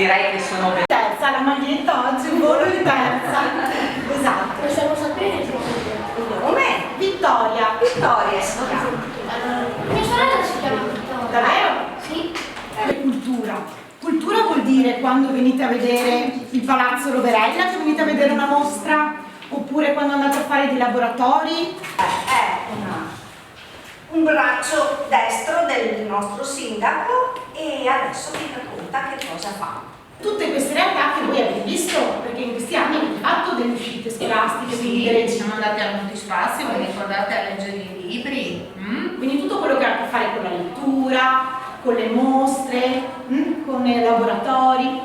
direi che sono terza, la maglietta oggi un volo di terza. Esatto. Possiamo sapere Come? Vittoria. Vittoria si chiama. mia sorella si chiama Vittoria. Davvero? Sì. Cultura. Cultura vuol dire quando venite a vedere il Palazzo Roverella, che venite a vedere una mostra, oppure quando andate a fare dei laboratori. È un braccio destro del nostro sindaco e adesso vi racconta che cosa fa. Tutte queste realtà che voi avete visto, perché in questi anni avete fatto delle uscite scolastiche, quindi Sì, delle siamo andati a molti spazi, vi ricordate a leggere i libri? Quindi tutto quello che ha a che fare con la lettura, con le mostre, con i laboratori.